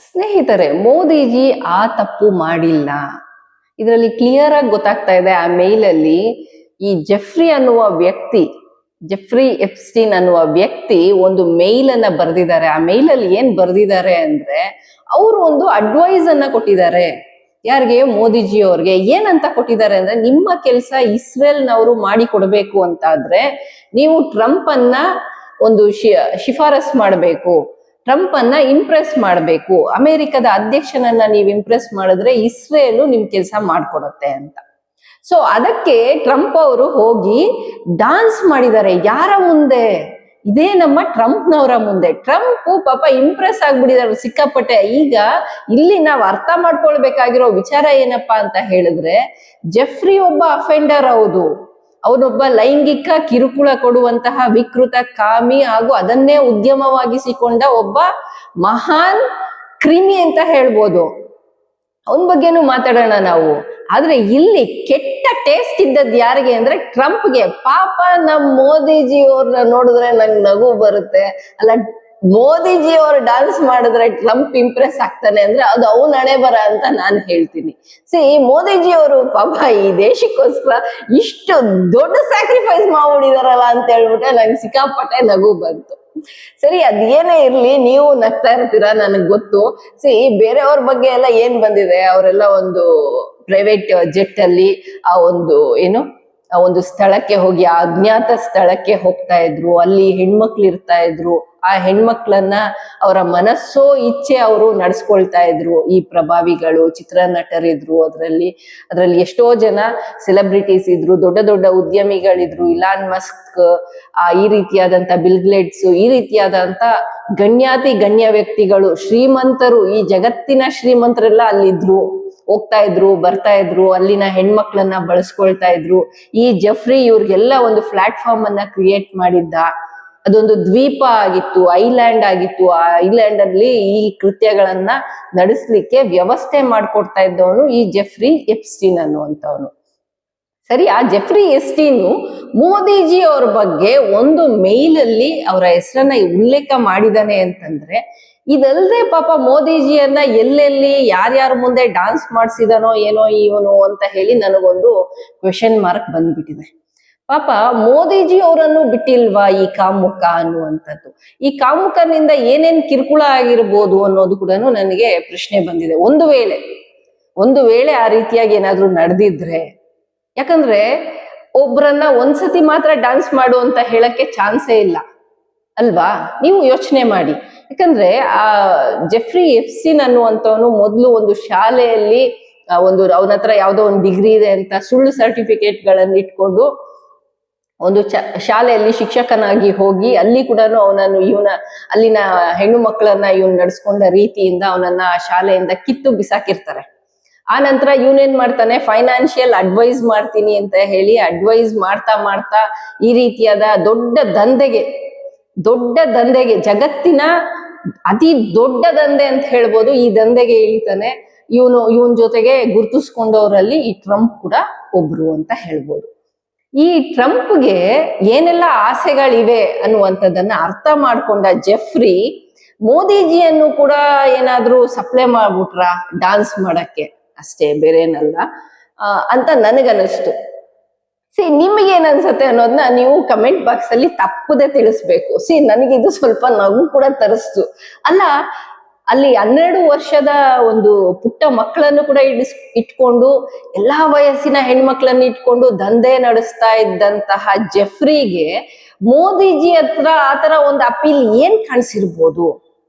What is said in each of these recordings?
ಸ್ನೇಹಿತರೆ, ಮೋದಿಜಿ ಆ ತಪ್ಪು ಮಾಡಿಲ್ಲ. ಇದರಲ್ಲಿ ಕ್ಲಿಯರ್ ಆಗಿ ಗೊತ್ತಾಗ್ತಾ ಇದೆ. ಆ ಮೇಲಲ್ಲಿ ಈ ಜೆಫ್ರಿ ಎಪ್ಸ್ಟೀನ್ ಅನ್ನುವ ವ್ಯಕ್ತಿ ಒಂದು ಮೇಲ್ ಅನ್ನ ಬರೆದಿದ್ದಾರೆ. ಆ ಮೇಲಲ್ಲಿ ಏನ್ ಬರೆದಿದ್ದಾರೆ ಅಂದ್ರೆ, ಅವರು ಒಂದು ಅಡ್ವೈಸ್ ಅನ್ನ ಕೊಟ್ಟಿದ್ದಾರೆ. ಯಾರಿಗೆ? ಮೋದಿಜಿ ಅವ್ರಿಗೆ. ಏನಂತ ಕೊಟ್ಟಿದ್ದಾರೆ ಅಂದ್ರೆ, ನಿಮ್ಮ ಕೆಲಸ ಇಸ್ರೇಲ್ನವರು ಮಾಡಿ ಕೊಡ್ಬೇಕು ಅಂತಾದ್ರೆ ನೀವು ಟ್ರಂಪ್ ಅನ್ನ ಒಂದು ಶಿಫಾರಸ್ ಮಾಡಬೇಕು, ಟ್ರಂಪ್ ಅನ್ನ ಇಂಪ್ರೆಸ್ ಮಾಡಬೇಕು. ಅಮೆರಿಕದ ಅಧ್ಯಕ್ಷನನ್ನ ನೀವು ಇಂಪ್ರೆಸ್ ಮಾಡಿದ್ರೆ ಇಸ್ರೇಲು ನಿಮ್ ಕೆಲಸ ಮಾಡ್ಕೊಡತ್ತೆ ಅಂತ. ಸೊ ಅದಕ್ಕೆ ಟ್ರಂಪ್ ಅವರು ಹೋಗಿ ಡಾನ್ಸ್ ಮಾಡಿದ್ದಾರೆ. ಯಾರ ಮುಂದೆ? ಇದೇ ನಮ್ಮ ಟ್ರಂಪ್ನವರ ಮುಂದೆ. ಟ್ರಂಪ್ ಪಾಪ ಇಂಪ್ರೆಸ್ ಆಗ್ಬಿಟ್ಟಿದ್ದಾರೆ ಸಿಕ್ಕಾಪಟ್ಟೆ. ಈಗ ಇಲ್ಲಿ ನಾವು ಅರ್ಥ ಮಾಡ್ಕೊಳ್ಬೇಕಾಗಿರೋ ವಿಚಾರ ಏನಪ್ಪಾ ಅಂತ ಹೇಳಿದ್ರೆ, ಜೆಫ್ರಿ ಒಬ್ಬ ಅಫೆಂಡರ್. ಹೌದು, ಅವನೊಬ್ಬ ಲೈಂಗಿಕ ಕಿರುಕುಳ ಕೊಡುವಂತಹ ವಿಕೃತ ಕಾಮಿ ಹಾಗೂ ಅದನ್ನೇ ಉದ್ಯಮವಾಗಿಸಿಕೊಂಡ ಒಬ್ಬ ಮಹಾನ್ ಕ್ರಿಮಿ ಅಂತ ಹೇಳ್ಬೋದು. ಅವನ ಬಗ್ಗೆನೂ ಮಾತಾಡೋಣ ನಾವು. ಆದ್ರೆ ಇಲ್ಲಿ ಕೆಟ್ಟ ಟೇಸ್ಟ್ ಇದ್ದದ್ ಯಾರಿಗೆ ಅಂದ್ರೆ ಟ್ರಂಪ್ಗೆ. ಪಾಪ ನಮ್ ಮೋದಿಜಿ ಅವ್ರನ್ನ ನೋಡಿದ್ರೆ ನಂಗೆ ನಗು ಬರುತ್ತೆ. ಅಲ್ಲ, ಮೋದಿಜಿ ಅವ್ರು ಡಾನ್ಸ್ ಮಾಡಿದ್ರೆ ಟ್ರಂಪ್ ಇಂಪ್ರೆಸ್ ಆಗ್ತಾನೆ ಅಂದ್ರೆ ಅದು ಅವನ ಹಣೆ ಬರ ಅಂತ ನಾನು ಹೇಳ್ತೀನಿ. ಮೋದಿಜಿ ಅವರು ಪಾಪ ಈ ದೇಶಕ್ಕೋಸ್ಕರ ಇಷ್ಟು ದೊಡ್ಡ ಸ್ಯಾಕ್ರಿಫೈಸ್ ಮಾಡ್ಬಿಟ್ಟಿದಾರಲ್ಲ ಅಂತ ಹೇಳ್ಬಿಟ್ಟೆ ನಂಗೆ ಸಿಕ್ಕಾಪಟ್ಟೆ ನಗು ಬಂತು. ಸರಿ, ಅದೇನೇ ಇರ್ಲಿ, ನೀವು ನಗ್ತಾ ಇರ್ತೀರಾ, ನನಗ್ ಗೊತ್ತು. ಬೇರೆಯವ್ರ ಬಗ್ಗೆ ಎಲ್ಲ ಏನ್ ಬಂದಿದೆ, ಅವರೆಲ್ಲ ಒಂದು ಪ್ರೈವೇಟ್ ಜೆಟ್ ಅಲ್ಲಿ ಆ ಒಂದು ಸ್ಥಳಕ್ಕೆ ಹೋಗಿ, ಆ ಅಜ್ಞಾತ ಸ್ಥಳಕ್ಕೆ ಹೋಗ್ತಾ ಇದ್ರು. ಅಲ್ಲಿ ಹೆಣ್ಮಕ್ಳು ಇರ್ತಾ ಇದ್ರು. ಆ ಹೆಣ್ಮಕ್ಳನ್ನ ಅವರ ಮನಸ್ಸೋ ಇಚ್ಛೆ ಅವರು ನಡ್ಸ್ಕೊಳ್ತಾ ಇದ್ರು. ಈ ಪ್ರಭಾವಿಗಳು, ಚಿತ್ರನಟರಿದ್ರು, ಅದ್ರಲ್ಲಿ ಎಷ್ಟೋ ಜನ ಸೆಲೆಬ್ರಿಟೀಸ್ ಇದ್ರು, ದೊಡ್ಡ ದೊಡ್ಡ ಉದ್ಯಮಿಗಳಿದ್ರು, ಇಲಾನ್ ಮಸ್ಕ್, ಈ ರೀತಿಯಾದಂತ ಬಿಲ್ಗ್ಲೇಟ್ಸ್, ಈ ರೀತಿಯಾದಂತ ಗಣ್ಯ ವ್ಯಕ್ತಿಗಳು, ಶ್ರೀಮಂತರು, ಈ ಜಗತ್ತಿನ ಶ್ರೀಮಂತರೆಲ್ಲ ಅಲ್ಲಿದ್ರು. ಹೋಗ್ತಾ ಇದ್ರು, ಬರ್ತಾ ಇದ್ರು, ಅಲ್ಲಿನ ಹೆಣ್ಮಕ್ಳನ್ನ ಬಳಸ್ಕೊಳ್ತಾ ಇದ್ರು. ಈ ಜೆಫ್ರಿ ಇವ್ರಿಗೆಲ್ಲ ಒಂದು ಪ್ಲಾಟ್ಫಾರ್ಮ್ ಅನ್ನ ಕ್ರಿಯೇಟ್ ಮಾಡಿದ್ದ. ಅದೊಂದು ದ್ವೀಪ ಆಗಿತ್ತು, ಐಲ್ಯಾಂಡ್ ಆಗಿತ್ತು. ಆ ಐಲ್ಯಾಂಡ್ ಅಲ್ಲಿ ಈ ಕೃತ್ಯಗಳನ್ನ ನಡೆಸ್ಲಿಕ್ಕೆ ವ್ಯವಸ್ಥೆ ಮಾಡ್ಕೊಡ್ತಾ ಇದ್ದವನು ಈ ಜೆಫ್ರಿ ಎಪ್ಸ್ಟೀನ್ ಅನ್ನುವಂಥವನು. ಸರಿ, ಆ ಜೆಫ್ರಿ ಎಪ್ಸ್ಟೀನು ಮೋದಿಜಿ ಅವ್ರ ಬಗ್ಗೆ ಒಂದು ಮೇಲ್ ಅಲ್ಲಿ ಅವರ ಹೆಸರನ್ನ ಉಲ್ಲೇಖ ಮಾಡಿದಾನೆ ಅಂತಂದ್ರೆ, ಇದಲ್ದೆ ಪಾಪ ಮೋದಿಜಿಯನ್ನ ಎಲ್ಲೆಲ್ಲಿ ಯಾರ್ಯಾರ ಮುಂದೆ ಡಾನ್ಸ್ ಮಾಡ್ಸಿದಾನೋ ಏನೋ ಇವನು ಅಂತ ಹೇಳಿ ನನಗೊಂದು ಕ್ವೆಶನ್ ಮಾರ್ಕ್ ಬಂದ್ಬಿಟ್ಟಿದೆ. ಪಾಪ ಮೋದಿಜಿ ಅವರನ್ನು ಬಿಟ್ಟಿಲ್ವಾ ಈ ಕಾಮುಕ ಅನ್ನುವಂಥದ್ದು? ಈ ಕಾಮುಕನಿಂದ ಏನೇನ್ ಕಿರುಕುಳ ಆಗಿರ್ಬೋದು ಅನ್ನೋದು ಕೂಡ ನನಗೆ ಪ್ರಶ್ನೆ ಬಂದಿದೆ. ಒಂದು ವೇಳೆ ಆ ರೀತಿಯಾಗಿ ಏನಾದ್ರೂ ನಡೆದಿದ್ರೆ, ಯಾಕಂದ್ರೆ ಒಬ್ರನ್ನ ಒಂದ್ಸತಿ ಮಾತ್ರ ಡಾನ್ಸ್ ಮಾಡು ಅಂತ ಹೇಳಕ್ಕೆ ಚಾನ್ಸೇ ಇಲ್ಲ ಅಲ್ವಾ? ನೀವು ಯೋಚನೆ ಮಾಡಿ. ಯಾಕಂದ್ರೆ ಆ ಜೆಫ್ರಿ ಎಪ್ಸ್ಟೀನ್ ಅನ್ನುವಂಥವನು ಮೊದಲು ಒಂದು ಶಾಲೆಯಲ್ಲಿ ಅವನ ಹತ್ರ ಯಾವ್ದೋ ಒಂದು ಡಿಗ್ರಿ ಇದೆ ಅಂತ ಸುಳ್ಳು ಸರ್ಟಿಫಿಕೇಟ್ ಗಳನ್ನ ಇಟ್ಕೊಂಡು ಒಂದು ಶಾಲೆಯಲ್ಲಿ ಶಿಕ್ಷಕನಾಗಿ ಹೋಗಿ ಅಲ್ಲಿ ಕೂಡ ಅಲ್ಲಿನ ಹೆಣ್ಣು ಮಕ್ಕಳನ್ನ ಇವನ್ ನಡ್ಸ್ಕೊಂಡ ರೀತಿಯಿಂದ ಅವನನ್ನ ಆ ಶಾಲೆಯಿಂದ ಕಿತ್ತು ಬಿಸಾಕಿರ್ತಾರೆ. ಆ ನಂತರ ಇವನೇನ್ ಮಾಡ್ತಾನೆ, ಫೈನಾನ್ಷಿಯಲ್ ಅಡ್ವೈಸ್ ಮಾಡ್ತೀನಿ ಅಂತ ಹೇಳಿ ಅಡ್ವೈಸ್ ಮಾಡ್ತಾ ಈ ರೀತಿಯಾದ ದೊಡ್ಡ ದಂಧೆಗೆ, ಜಗತ್ತಿನ ಅತಿ ದೊಡ್ಡ ದಂಧೆ ಅಂತ ಹೇಳ್ಬೋದು, ಈ ದಂಧೆಗೆ ಇಳಿತಾನೆ. ಇವನ್ ಜೊತೆಗೆ ಗುರ್ತಿಸ್ಕೊಂಡವರಲ್ಲಿ ಈ ಟ್ರಂಪ್ ಕೂಡ ಒಬ್ರು ಅಂತ ಹೇಳ್ಬೋದು. ಈ ಟ್ರಂಪ್ಗೆ ಏನೆಲ್ಲ ಆಸೆಗಳಿವೆ ಅನ್ನುವಂಥದ್ದನ್ನ ಅರ್ಥ ಮಾಡ್ಕೊಂಡ ಜೆಫ್ರಿ ಮೋದಿಜಿಯನ್ನು ಕೂಡ ಏನಾದ್ರೂ ಸಪ್ಲೈ ಮಾಡ್ಬಿಟ್ರ ಡಾನ್ಸ್ ಮಾಡಕ್ಕೆ, ಅಷ್ಟೇ, ಬೇರೇನಲ್ಲ ಅಂತ ನನಗನ್ನಿಸ್ತು. ನಿಮ್ಗೇನ್ ಅನ್ಸತ್ತೆ ಅನ್ನೋದನ್ನ ನೀವು ಕಮೆಂಟ್ ಬಾಕ್ಸ್ ಅಲ್ಲಿ ತಪ್ಪದೆ ತಿಳಿಸ್ಬೇಕು. ನನಗಿದು ಸ್ವಲ್ಪ ನಗು ಕೂಡ ತರಿಸ್ತು. ಅಲ್ಲ, ಅಲ್ಲಿ 12 ವರ್ಷದ ಒಂದು ಪುಟ್ಟ ಮಕ್ಕಳನ್ನು ಕೂಡ ಇಟ್ಕೊಂಡು, ಎಲ್ಲಾ ವಯಸ್ಸಿನ ಹೆಣ್ಮಕ್ಳನ್ನ ಇಟ್ಕೊಂಡು ದಂಧೆ ನಡೆಸ್ತಾ ಇದ್ದಂತಹ ಜೆಫ್ರಿಗೆ ಮೋದಿಜಿ ಹತ್ರ ಆತರ ಒಂದು ಅಪೀಲ್ ಏನ್ ಕಾಣಿಸಿರ್ಬೋದು?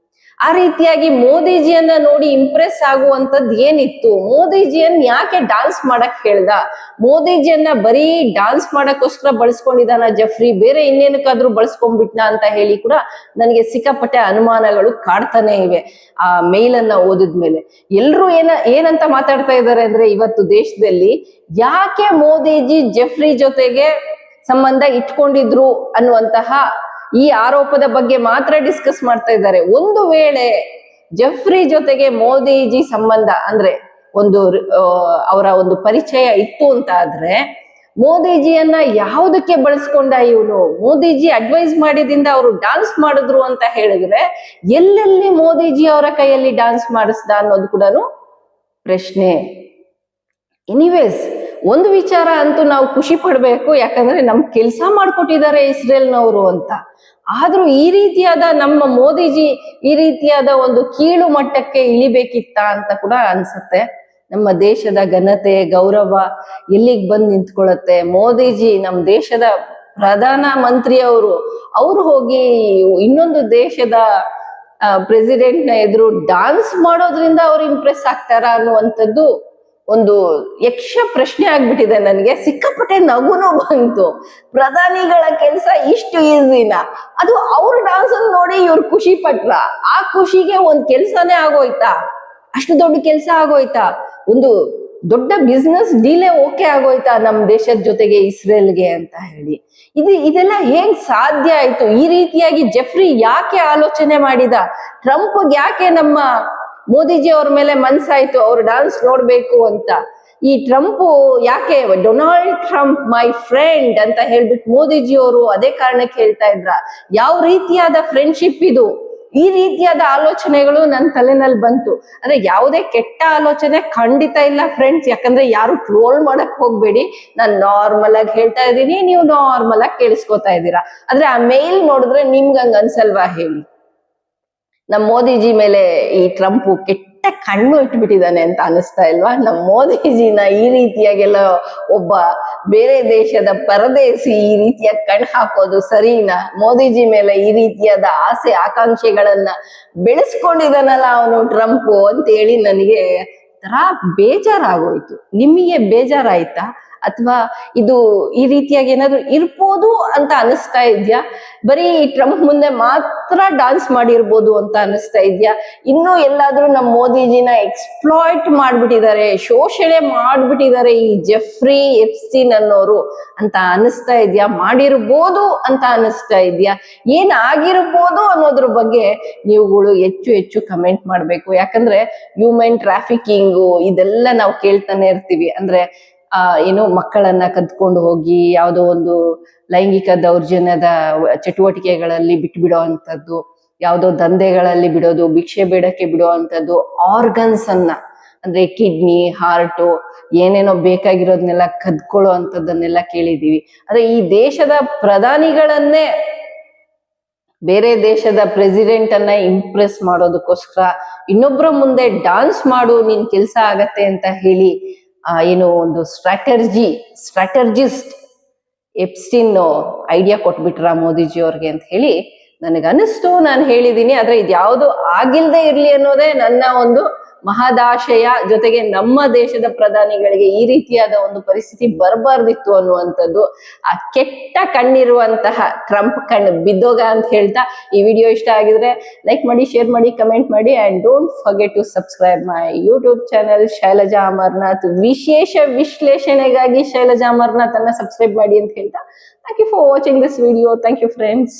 ಆ ರೀತಿಯಾಗಿ ಮೋದಿಜಿಯನ್ನ ನೋಡಿ ಇಂಪ್ರೆಸ್ ಆಗುವಂತದ್ದು ಏನಿತ್ತು? ಮೋದಿಜಿಯನ್ನ ಯಾಕೆ ಡಾನ್ಸ್ ಮಾಡಕ್ ಹೇಳ್ದ? ಮೋದಿಜಿಯನ್ನ ಬರೀ ಡಾನ್ಸ್ ಮಾಡಕ್ಕೋಸ್ಕರ ಬಳಸ್ಕೊಂಡಿದ್ದಾನ ಜೆಫ್ರಿ? ಬೇರೆ ಇನ್ನೇನಕ್ಕಾದ್ರೂ ಬಳಸ್ಕೊಂಡ್ಬಿಟ್ನ ಅಂತ ಹೇಳಿ ಕೂಡ ನನಗೆ ಸಿಕ್ಕಾಪಟ್ಟೆ ಅನುಮಾನಗಳು ಕಾಡ್ತಾನೆ ಇವೆ. ಆ ಮೇಲ್ ಅನ್ನ ಓದಿದ್ಮೇಲೆ ಎಲ್ರು ಏನಂತ ಮಾತಾಡ್ತಾ ಇದ್ದಾರೆ ಅಂದ್ರೆ, ಇವತ್ತು ದೇಶದಲ್ಲಿ ಯಾಕೆ ಮೋದಿಜಿ ಜೆಫ್ರಿ ಜೊತೆಗೆ ಸಂಬಂಧ ಇಟ್ಕೊಂಡಿದ್ರು ಅನ್ನುವಂತಹ ಈ ಆರೋಪದ ಬಗ್ಗೆ ಮಾತ್ರ ಡಿಸ್ಕಸ್ ಮಾಡ್ತಾ ಇದ್ದಾರೆ. ಒಂದು ವೇಳೆ ಜೆಫ್ರಿ ಜೊತೆಗೆ ಮೋದಿಜಿ ಸಂಬಂಧ ಅಂದ್ರೆ ಅವರ ಒಂದು ಪರಿಚಯ ಇತ್ತು ಅಂತ ಆದ್ರೆ, ಮೋದಿಜಿಯನ್ನ ಯಾವುದಕ್ಕೆ ಬಳಸ್ಕೊಂಡ ಇವನು? ಮೋದಿಜಿ ಅಡ್ವೈಸ್ ಮಾಡಿದಿಂದ ಅವರು ಡಾನ್ಸ್ ಮಾಡಿದ್ರು ಅಂತ ಹೇಳಿದ್ರೆ ಎಲ್ಲೆಲ್ಲಿ ಮೋದಿಜಿ ಅವರ ಕೈಯಲ್ಲಿ ಡಾನ್ಸ್ ಮಾಡಿಸ್ದ ಅನ್ನೋದು ಕೂಡ ಪ್ರಶ್ನೆ. ಎನಿವೇಸ್, ಒಂದು ವಿಚಾರ ಅಂತೂ ನಾವು ಖುಷಿ ಪಡ್ಬೇಕು, ಯಾಕಂದ್ರೆ ನಮ್ ಕೆಲಸ ಮಾಡ್ಕೊಟ್ಟಿದ್ದಾರೆ ಇಸ್ರೇಲ್ನವರು ಅಂತ. ಆದ್ರೂ ಈ ರೀತಿಯಾದ ನಮ್ಮ ಮೋದಿಜಿ ಈ ರೀತಿಯಾದ ಒಂದು ಕೀಳು ಮಟ್ಟಕ್ಕೆ ಇಳಿಬೇಕಿತ್ತ ಅಂತ ಕೂಡ ಅನ್ಸುತ್ತೆ. ನಮ್ಮ ದೇಶದ ಘನತೆ ಗೌರವ ಎಲ್ಲಿಗೆ ಬಂದು ನಿಂತ್ಕೊಳ್ಳುತ್ತೆ? ಮೋದಿಜಿ ನಮ್ಮ ದೇಶದ ಪ್ರಧಾನ ಮಂತ್ರಿ ಅವರು ಹೋಗಿ ಇನ್ನೊಂದು ದೇಶದ ಪ್ರೆಸಿಡೆಂಟ್ ನ ಎದುರು ಡಾನ್ಸ್ ಮಾಡೋದ್ರಿಂದ ಅವ್ರು ಇಂಪ್ರೆಸ್ ಆಗ್ತಾರ ಅನ್ನುವಂಥದ್ದು ಒಂದು ಯಕ್ಷ ಪ್ರಶ್ನೆ ಆಗ್ಬಿಟ್ಟಿದೆ ನನಗೆ. ಸಿಕ್ಕಾಪಟ್ಟೆ ನಗುನು ಬಂತು. ಪ್ರಧಾನಿಗಳ ಕೆಲಸ ಇಷ್ಟು ಈಸಿನಾ? ಅದು ಅವ್ರ ಡಾನ್ಸ್ ನೋಡಿ ಇವ್ರು ಖುಷಿ ಪಟ್ರ. ಆ ಖುಷಿಗೆ ಒಂದ್ ಕೆಲ್ಸನೇ ಆಗೋಯ್ತಾ? ಅಷ್ಟು ದೊಡ್ಡ ಕೆಲಸ ಆಗೋಯ್ತಾ? ಒಂದು ದೊಡ್ಡ ಬಿಸ್ನೆಸ್ ಡೀಲೇ ಓಕೆ ಆಗೋಯ್ತಾ ನಮ್ ದೇಶದ ಜೊತೆಗೆ ಇಸ್ರೇಲ್ಗೆ ಅಂತ ಹೇಳಿ? ಇದೆಲ್ಲ ಹೇಗ್ ಸಾಧ್ಯ ಆಯ್ತು? ಈ ರೀತಿಯಾಗಿ ಜೆಫ್ರಿ ಯಾಕೆ ಆಲೋಚನೆ ಮಾಡಿದ? ಟ್ರಂಪ್ ಯಾಕೆ ನಮ್ಮ ಮೋದಿಜಿ ಅವ್ರ ಮೇಲೆ ಮನ್ಸಾಯ್ತು ಅವ್ರ ಡಾನ್ಸ್ ನೋಡ್ಬೇಕು ಅಂತ? ಈ ಟ್ರಂಪ್ ಯಾಕೆ ಡೊನಾಲ್ಡ್ ಟ್ರಂಪ್ ಮೈ ಫ್ರೆಂಡ್ ಅಂತ ಹೇಳ್ಬಿಟ್ಟು ಮೋದಿಜಿ ಅವರು ಅದೇ ಕಾರಣಕ್ಕೆ ಹೇಳ್ತಾ ಇದ್ರ? ಯಾವ ರೀತಿಯಾದ ಫ್ರೆಂಡ್ಶಿಪ್ ಇದು? ಈ ರೀತಿಯಾದ ಆಲೋಚನೆಗಳು ನನ್ನ ತಲೆನಲ್ಲಿ ಬಂತು. ಅಂದ್ರೆ ಯಾವುದೇ ಕೆಟ್ಟ ಆಲೋಚನೆ ಖಂಡಿತ ಇಲ್ಲ ಫ್ರೆಂಡ್ಸ್, ಯಾಕಂದ್ರೆ ಯಾರು ಟ್ರೋಲ್ ಮಾಡಕ್ ಹೋಗ್ಬೇಡಿ. ನಾನು ನಾರ್ಮಲ್ ಆಗಿ ಹೇಳ್ತಾ ಇದ್ದೀನಿ, ನೀವು ನಾರ್ಮಲ್ ಆಗಿ ಕೇಳಿಸ್ಕೊತಾ ಇದ್ದೀರಾ. ಆದ್ರೆ ಆ ಮೇಲ್ ನೋಡಿದ್ರೆ ನಿಮ್ಗೆ ಹಂಗ ಅನ್ಸಲ್ವಾ ಹೇಳಿ? ನಮ್ ಮೋದಿಜಿ ಮೇಲೆ ಈ ಟ್ರಂಪ್ ಕೆಟ್ಟ ಕಣ್ಣು ಇಟ್ಬಿಟ್ಟಿದ್ದಾನೆ ಅಂತ ಅನಿಸ್ತಾ ಇಲ್ವಾ? ನಮ್ ಮೋದಿಜಿನ ಈ ರೀತಿಯಾಗೆಲ್ಲ ಒಬ್ಬ ಬೇರೆ ದೇಶದ ಪರದೇಸಿ ಈ ರೀತಿಯ ಕಣ್ಣು ಹಾಕೋದು ಸರಿನಾ? ಮೋದಿಜಿ ಮೇಲೆ ಈ ರೀತಿಯಾದ ಆಸೆ ಆಕಾಂಕ್ಷೆಗಳನ್ನ ಬೆಳೆಸ್ಕೊಂಡಿದ್ದಾನಲ್ಲ ಅವನು ಟ್ರಂಪ್ ಅಂತ ಹೇಳಿ ನನಗೆ ತರ ಬೇಜಾರಾಗೋಯ್ತು. ನಿಮಗೆ ಬೇಜಾರಾಯ್ತಾ? ಅಥವಾ ಇದು ಈ ರೀತಿಯಾಗಿ ಏನಾದ್ರು ಇರ್ಬೋದು ಅಂತ ಅನಿಸ್ತಾ ಇದ್ಯಾ? ಬರೀ ಟ್ರಂಪ್ ಮುಂದೆ ಮಾತ್ರ ಡಾನ್ಸ್ ಮಾಡಿರ್ಬೋದು ಅಂತ ಅನಿಸ್ತಾ ಇದ್ಯಾ? ಇನ್ನೂ ಎಲ್ಲಾದ್ರೂ ನಮ್ಮ ಮೋದಿಜಿನ ಎಕ್ಸ್ಪ್ಲಾಯ್ಟ್ ಮಾಡ್ಬಿಟ್ಟಿದ್ದಾರೆ, ಶೋಷಣೆ ಮಾಡ್ಬಿಟ್ಟಿದ್ದಾರೆ ಈ ಜೆಫ್ರಿ ಎಪ್ಸ್ಟೀನ್ ಅನ್ನೋರು ಅಂತ ಅನಿಸ್ತಾ ಇದ್ಯಾ? ಮಾಡಿರ್ಬೋದು ಅಂತ ಅನಿಸ್ತಾ ಇದ್ಯಾ? ಏನಾಗಿರ್ಬೋದು ಅನ್ನೋದ್ರ ಬಗ್ಗೆ ನೀವುಗಳು ಹೆಚ್ಚು ಹೆಚ್ಚು ಕಮೆಂಟ್ ಮಾಡ್ಬೇಕು. ಯಾಕಂದ್ರೆ ಹ್ಯೂಮನ್ ಟ್ರಾಫಿಕಿಂಗು ಇದೆಲ್ಲ ನಾವು ಕೇಳ್ತಾನೆ ಇರ್ತೀವಿ. ಅಂದ್ರೆ ಏನು ಮಕ್ಕಳನ್ನ ಕದ್ಕೊಂಡು ಹೋಗಿ ಯಾವುದೋ ಒಂದು ಲೈಂಗಿಕ ದೌರ್ಜನ್ಯದ ಚಟುವಟಿಕೆಗಳಲ್ಲಿ ಬಿಟ್ಬಿಡೋ ಅಂತದ್ದು, ಯಾವುದೋ ದಂಧೆಗಳಲ್ಲಿ ಬಿಡೋದು, ಭಿಕ್ಷೆ ಬೇಡಕ್ಕೆ ಬಿಡೋ ಅಂತದ್ದು, ಆರ್ಗನ್ಸ್ ಅನ್ನ ಅಂದ್ರೆ ಕಿಡ್ನಿ, ಹಾರ್ಟು, ಏನೇನೋ ಬೇಕಾಗಿರೋದನ್ನೆಲ್ಲ ಕದ್ಕೊಳ್ಳೋ ಅಂತದನ್ನೆಲ್ಲ ಕೇಳಿದೀವಿ. ಆದ್ರೆ ಈ ದೇಶದ ಪ್ರಧಾನಿಗಳನ್ನೇ ಬೇರೆ ದೇಶದ ಪ್ರೆಸಿಡೆಂಟ್ ಅನ್ನ ಇಂಪ್ರೆಸ್ ಮಾಡೋದಕ್ಕೋಸ್ಕರ ಇನ್ನೊಬ್ಬರ ಮುಂದೆ ಡಾನ್ಸ್ ಮಾಡು, ನಿನ್ ಕೆಲ್ಸ ಆಗತ್ತೆ ಅಂತ ಹೇಳಿ ಏನು ಒಂದು ಸ್ಟ್ರಾಟಜಿಸ್ಟ್ ಎಪ್ಸ್ಟೀನ್ ಐಡಿಯಾ ಕೊಟ್ಬಿಟ್ರ ಮೋದಿಜಿ ಅವ್ರಿಗೆ ಅಂತ ಹೇಳಿ ನನಗನ್ನಿಸ್ತು. ನಾನು ಹೇಳಿದೀನಿ. ಆದ್ರೆ ಇದ್ಯಾವುದು ಆಗಿಲ್ದೇ ಇರ್ಲಿ ಅನ್ನೋದೇ ನನ್ನ ಒಂದು ಮಹದಾಶಯ. ಜೊತೆಗೆ ನಮ್ಮ ದೇಶದ ಪ್ರಧಾನಿಗಳಿಗೆ ಈ ರೀತಿಯಾದ ಒಂದು ಪರಿಸ್ಥಿತಿ ಬರಬಾರ್ದಿತ್ತು ಅನ್ನುವಂಥದ್ದು. ಆ ಕೆಟ್ಟ ಕಣ್ಣಿರುವಂತಹ ಟ್ರಂಪ್ ಕಣ್ಣು ಬಿದ್ದೋಗ ಅಂತ ಹೇಳ್ತಾ ಈ ವಿಡಿಯೋ ಇಷ್ಟ ಆಗಿದ್ರೆ ಲೈಕ್ ಮಾಡಿ, ಶೇರ್ ಮಾಡಿ, ಕಮೆಂಟ್ ಮಾಡಿ and don't forget to subscribe my YouTube channel Shailaja Amarnath. ವಿಶೇಷ ವಿಶ್ಲೇಷಣೆಗಾಗಿ ಶೈಲಜಾ ಅಮರ್ನಾಥ್ ಅನ್ನ ಸಬ್ಸ್ಕ್ರೈಬ್ ಮಾಡಿ ಅಂತ ಹೇಳ್ತಾ thank you for watching this video. Thank you friends.